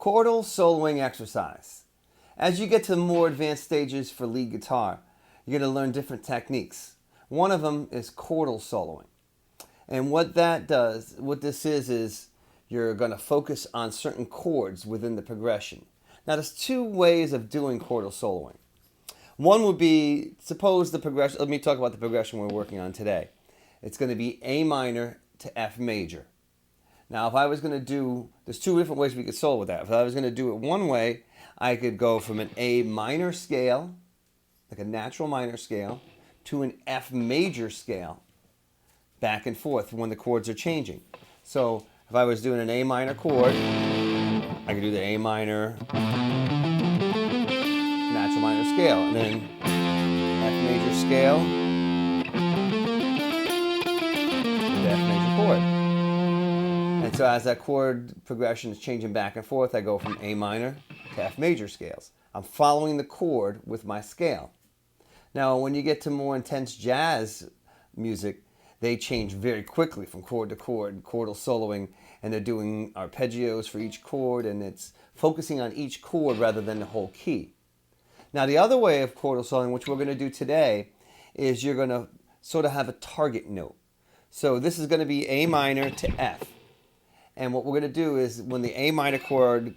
Chordal soloing exercise. As you get to more advanced stages for lead guitar, you're going to learn different techniques. One of them is chordal soloing. And what this is you're going to focus on certain chords within the progression. Now there's two ways of doing chordal soloing. One would be, suppose the progression, let me talk about the progression we're working on today. It's going to be A minor to F major. Now if I was going to do, there's two different ways we could solo with that. If I was going to do it one way, I could go from an A minor scale, like a natural minor scale, to an F major scale, back and forth when the chords are changing. So if I was doing an A minor chord, I could do the A minor, natural minor scale, and then F major scale, the F major chord. And so as that chord progression is changing back and forth, I go from A minor to F major scales. I'm following the chord with my scale. Now when you get to more intense jazz music, they change very quickly from chord to chord, chordal soloing, and they're doing arpeggios for each chord, and it's focusing on each chord rather than the whole key. Now the other way of chordal soloing, which we're going to do today, is you're going to sort of have a target note. So this is going to be A minor to F. And what we're going to do is when the A minor chord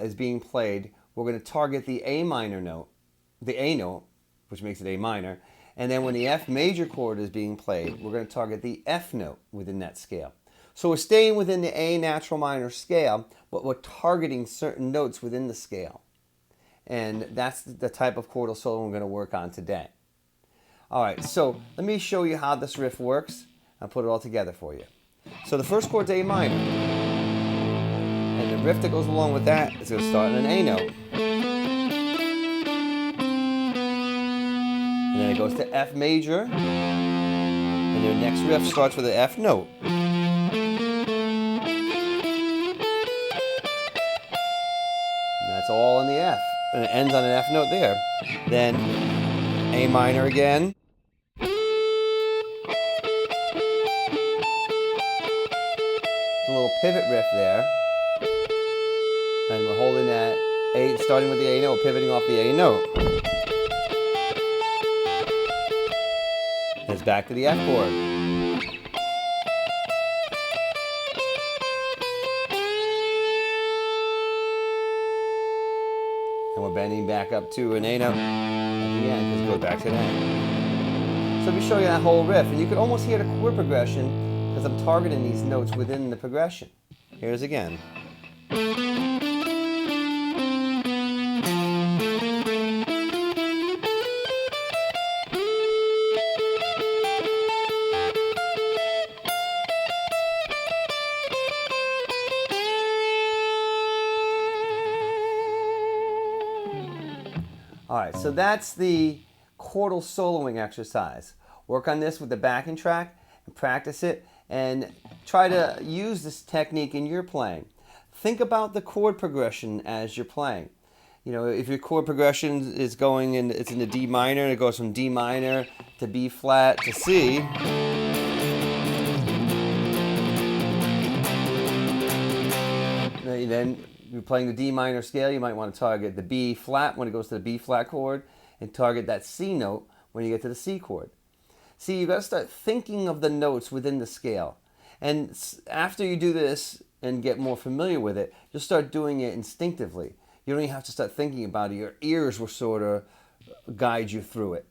is being played, we're going to target the A minor note, the A note, which makes it A minor. And then when the F major chord is being played, we're going to target the F note within that scale. So we're staying within the A natural minor scale, but we're targeting certain notes within the scale. And that's the type of chordal solo we're going to work on today. All right, so let me show you how this riff works. I'll put it all together for you. So the first chord's A minor. And the riff that goes along with that is going to start in an A note. And then it goes to F major. And the next riff starts with an F note. And that's all in the F. And it ends on an F note there. Then A minor again. A little pivot riff there. And we're holding that A, starting with the A note, pivoting off the A note. And it's back to the F chord. And we're bending back up to an A note at the end because it goes back to an A. So let me show you that whole riff. And you can almost hear the chord progression because I'm targeting these notes within the progression. Here's again. All right, so that's the chordal soloing exercise. Work on this with the backing track and practice it and try to use this technique in your playing. Think about the chord progression as you're playing. You know, if your chord progression is going in, it's in the D minor, and it goes from D minor to B flat to C. Then you're playing the D minor scale, you might want to target the B flat when it goes to the B flat chord and target that C note when you get to the C chord. See, you've got to start thinking of the notes within the scale. And after you do this and get more familiar with it, you'll start doing it instinctively. You don't even have to start thinking about it. Your ears will sort of guide you through it.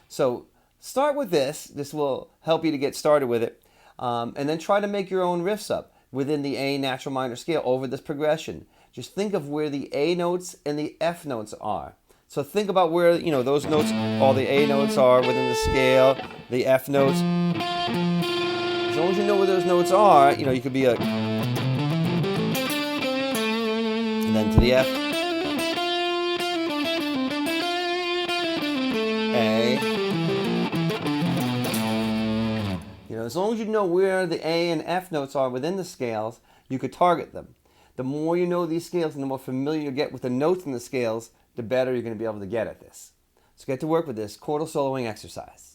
So start with this. This will help you to get started with it. And then try to make your own riffs up within the A natural minor scale over this progression. Just think of where the A notes and the F notes are. So think about where, you know, those notes, all the A notes are within the scale, the F notes. As long as you know where those notes are, you know, you could be a, and then to the F, A. You know, as long as you know where the A and F notes are within the scales, you could target them. The more you know these scales and the more familiar you get with the notes in the scales, the better you're going to be able to get at this. So get to work with this chordal soloing exercise.